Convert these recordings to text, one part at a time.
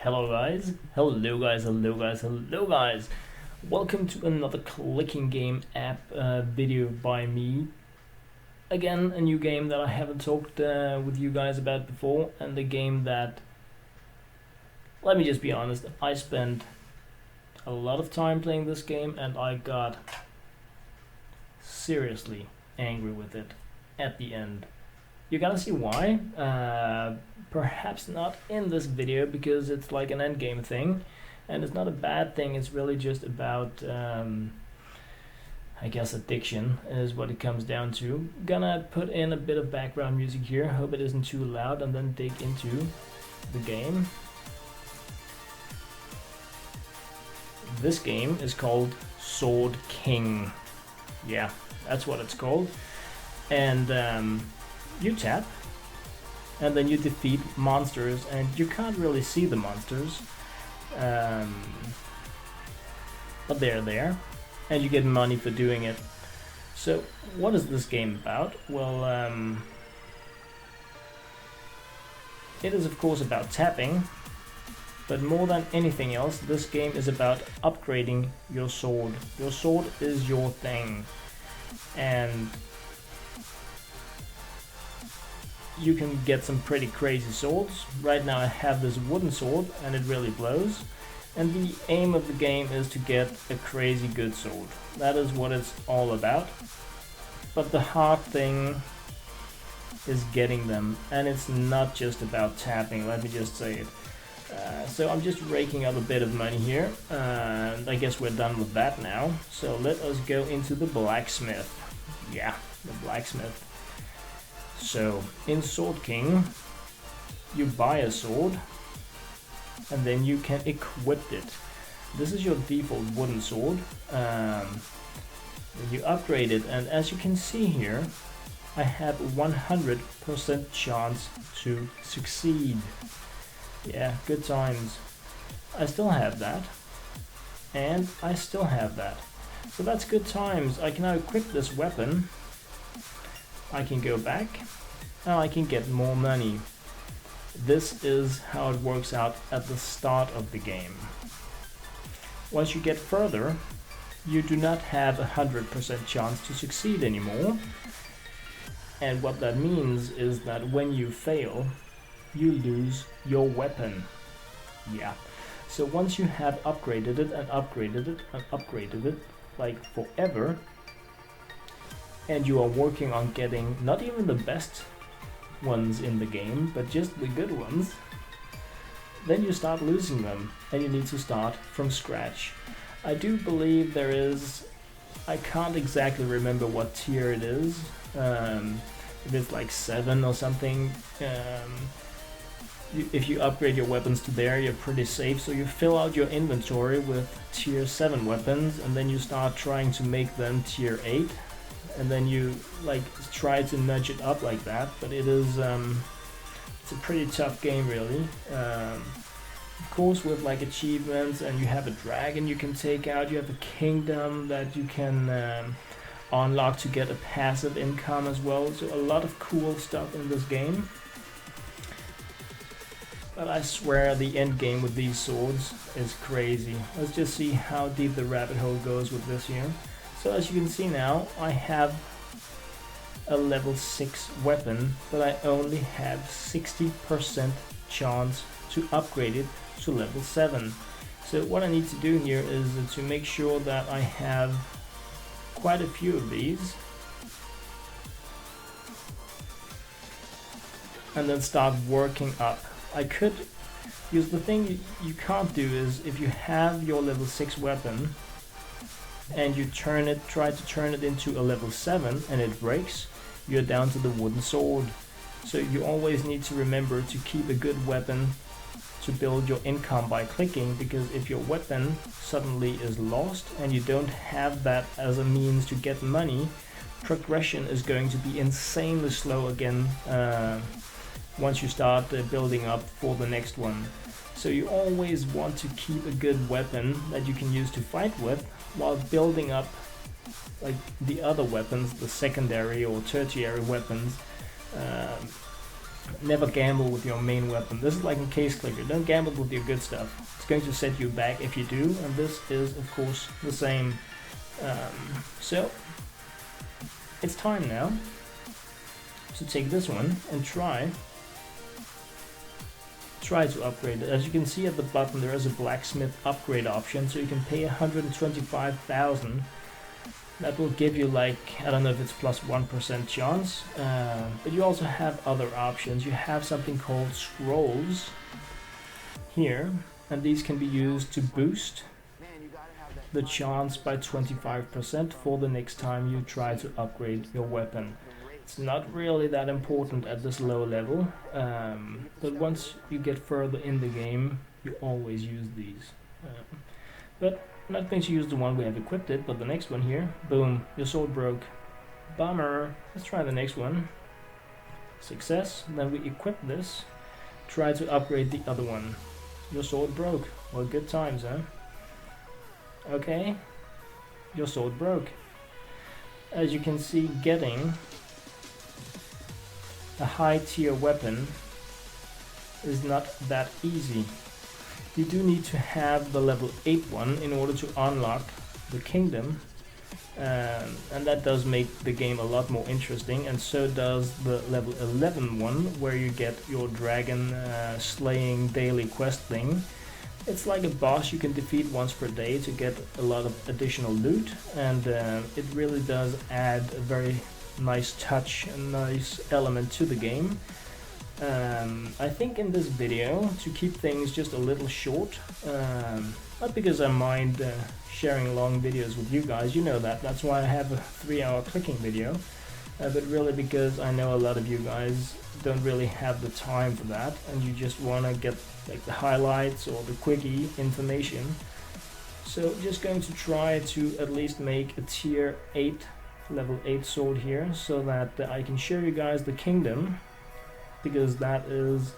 Hello guys, hello guys, hello guys, hello guys. Welcome to another clicking game app video by me. Again, a new game that I haven't talked with you guys about before, and a game that, let me just be honest, I spent a lot of time playing this game and I got seriously angry with it at the end. You're gonna see why. Perhaps not in this video because it's like an endgame thing, and it's not a bad thing. It's really just about, I guess, addiction is what it comes down to. Gonna put in a bit of background music here. Hope it isn't too loud, and then dig into the game. This game is called Sword King. Yeah, that's what it's called. And you tap, and then you defeat monsters, and you can't really see the monsters, but they're there, and you get money for doing it. So what is this game about? Well, it is of course about tapping, but more than anything else, this game is about upgrading your sword. Your sword is your thing, and you can get some pretty crazy swords. Right now I have this wooden sword and it really blows, and the aim of the game is to get a crazy good sword. That is what it's all about. But the hard thing is getting them, and it's not just about tapping, let me just say it. So I'm just raking up a bit of money here. I guess we're done with that now. So let us go into the blacksmith. Yeah, the blacksmith. So, in Sword King, you buy a sword, and then you can equip it. This is your default wooden sword. You upgrade it, and as you can see here, I have 100% chance to succeed. Yeah, good times. I still have that, and I still have that. So that's good times. I can now equip this weapon. I can go back, and I can get more money. This is how it works out at the start of the game. Once you get further, you do not have 100% chance to succeed anymore. And what that means is that when you fail, you lose your weapon. Yeah. So once you have upgraded it and upgraded it and upgraded it, like forever, and you are working on getting not even the best ones in the game, but just the good ones, then you start losing them, and you need to start from scratch. I do believe there is, I can't exactly remember what tier it is, if it's like 7 or something. If you upgrade your weapons to there, you're pretty safe, so you fill out your inventory with tier 7 weapons, and then you start trying to make them tier 8. And then you like try to nudge it up like that, but it is it's a pretty tough game really. Of course, with like achievements, and you have a dragon you can take out, you have a kingdom that you can unlock to get a passive income as well. So a lot of cool stuff in this game. But I swear the end game with these swords is crazy. Let's just see how deep the rabbit hole goes with this here. So as you can see now, I have a level 6 weapon, but I only have 60% chance to upgrade it to level 7. So what I need to do here is to make sure that I have quite a few of these, and then start working up. I could use the thing you can't do is if you have your level 6 weapon, and you try to turn it into a level 7 and it breaks, you're down to the wooden sword. So you always need to remember to keep a good weapon to build your income by clicking, because if your weapon suddenly is lost and you don't have that as a means to get money, progression is going to be insanely slow again once you start building up for the next one. So you always want to keep a good weapon that you can use to fight with while building up like the other weapons, the secondary or tertiary weapons, Never gamble with your main weapon. This is like a case clicker. Don't gamble with your good stuff. It's going to set you back if you do, and this is of course the same. So it's time now to take this one and try to upgrade it. As you can see at the bottom, there is a blacksmith upgrade option, so you can pay 125,000. That will give you, like, I don't know if it's plus 1% chance, but you also have other options. You have something called scrolls here, and these can be used to boost the chance by 25% for the next time you try to upgrade your weapon. It's not really that important at this low level, but once you get further in the game, you always use these. But I'm not going to use the one we have equipped it, but the next one here, boom, your sword broke. Bummer. Let's try the next one. Success. Then we equip this, try to upgrade the other one. Your sword broke. Well, good times, huh? Okay, your sword broke. As you can see, getting a high tier weapon is not that easy. You do need to have the level 8 one in order to unlock the kingdom, and that does make the game a lot more interesting, and so does the level 11 one, where you get your dragon slaying daily quest thing. It's like a boss you can defeat once per day to get a lot of additional loot, and it really does add a very nice touch, a nice element to the game. I think in this video, to keep things just a little short, not because I mind sharing long videos with you guys, you know that's why I have a 3-hour clicking video, but really because I know a lot of you guys don't really have the time for that, and you just want to get like the highlights or the quickie information. So just going to try to at least make a tier 8, level 8 sword here, so that I can show you guys the kingdom, because that is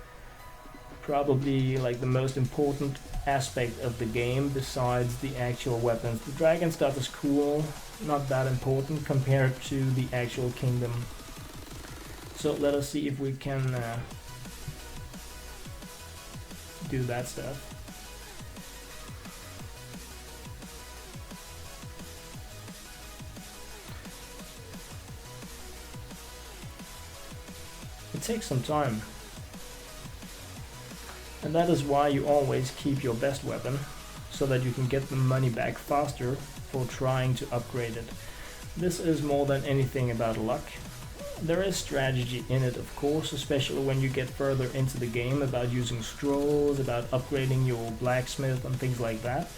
probably like the most important aspect of the game besides the actual weapons. The dragon stuff is cool, not that important compared to the actual kingdom. So let us see if we can do that stuff. It takes some time, and that is why you always keep your best weapon, so that you can get the money back faster for trying to upgrade it. This is more than anything about luck. There is strategy in it, of course, especially when you get further into the game, about using scrolls, about upgrading your blacksmith and things like that.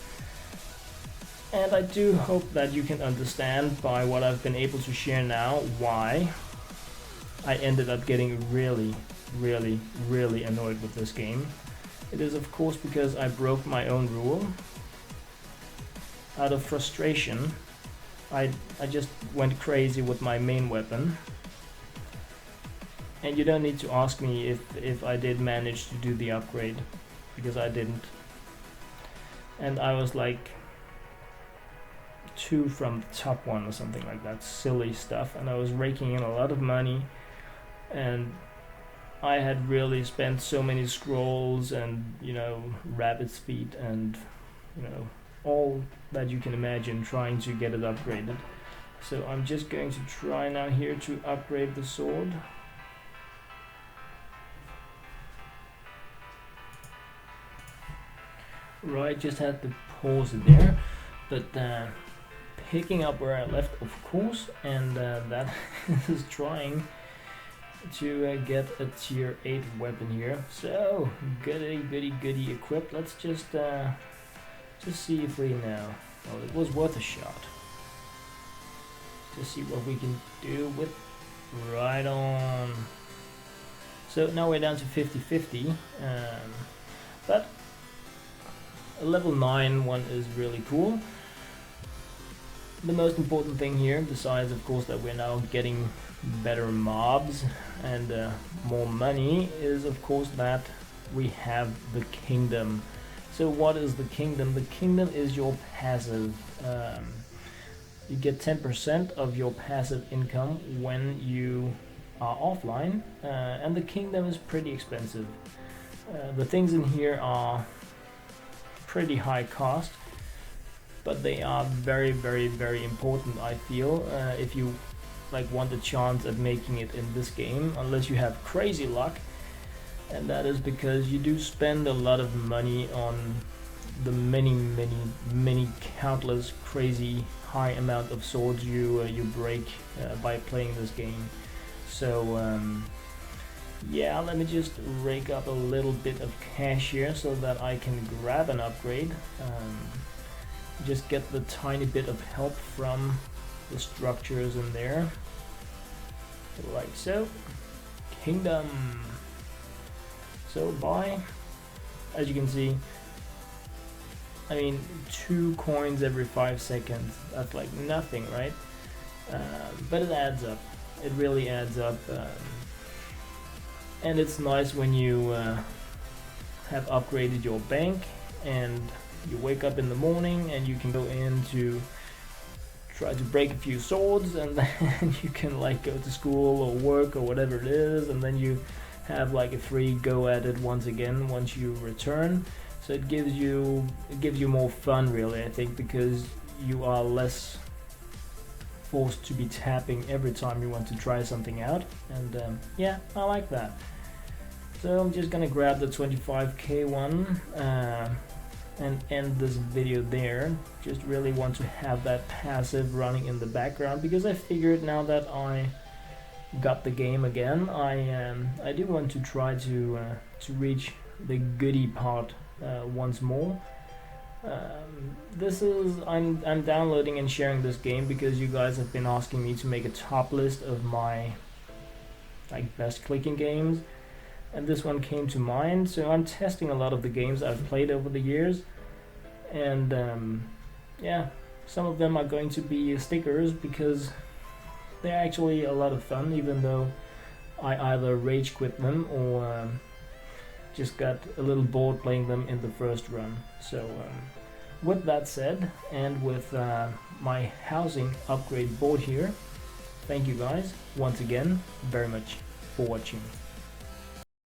And I do hope that you can understand by what I've been able to share now why I ended up getting really annoyed with this game. It is of course because I broke my own rule. Out of frustration, I just went crazy with my main weapon. And you don't need to ask me if I did manage to do the upgrade, because I didn't. And I was like 2 from the top 1 or something like that, silly stuff, and I was raking in a lot of money, and I had really spent so many scrolls and, you know, rabbit's feet and, you know, all that you can imagine trying to get it upgraded. So I'm just going to try now here to upgrade the sword. Right, just had to pause it there, but picking up where I left, of course, and that is trying to get a tier 8 weapon here. So goody equipped. Let's just see if we know. Well, it was worth a shot. To see what we can do with. Right on. So now we're down to 50-50, but a level 9 one is really cool. The most important thing here, besides of course that we're now getting better mobs and more money, is of course that we have the kingdom. So what is the kingdom? The kingdom is your passive. You get 10% of your passive income when you are offline, and the kingdom is pretty expensive. The things in here are pretty high cost, but they are very, very, very important, I feel, if you like want a chance at making it in this game, unless you have crazy luck. And that is because you do spend a lot of money on the many countless crazy high amount of swords you break by playing this game. So yeah, let me just rake up a little bit of cash here so that I can grab an upgrade. Just get the tiny bit of help from the structures in there, like so. Kingdom. So buy, as you can see, I mean 2 coins every 5 seconds, that's like nothing, right? But it adds up, it really adds up, and it's nice when you have upgraded your bank and you wake up in the morning and you can go in to try to break a few swords, and then you can like go to school or work or whatever it is, and then you have like a free go at it once again once you return. So it gives you more fun, really, I think, because you are less forced to be tapping every time you want to try something out. And yeah, I like that. So I'm just gonna grab the 25k one and end this video there. Just really want to have that passive running in the background, because I figured now that I got the game again, I do want to try to reach the goodie part once more. I'm downloading and sharing this game because you guys have been asking me to make a top list of my like best clicking games, and this one came to mind. So I'm testing a lot of the games I've played over the years, and yeah, some of them are going to be stickers because they're actually a lot of fun, even though I either rage quit them or just got a little bored playing them in the first run. So with that said, and with my housing upgrade board here, thank you guys once again very much for watching.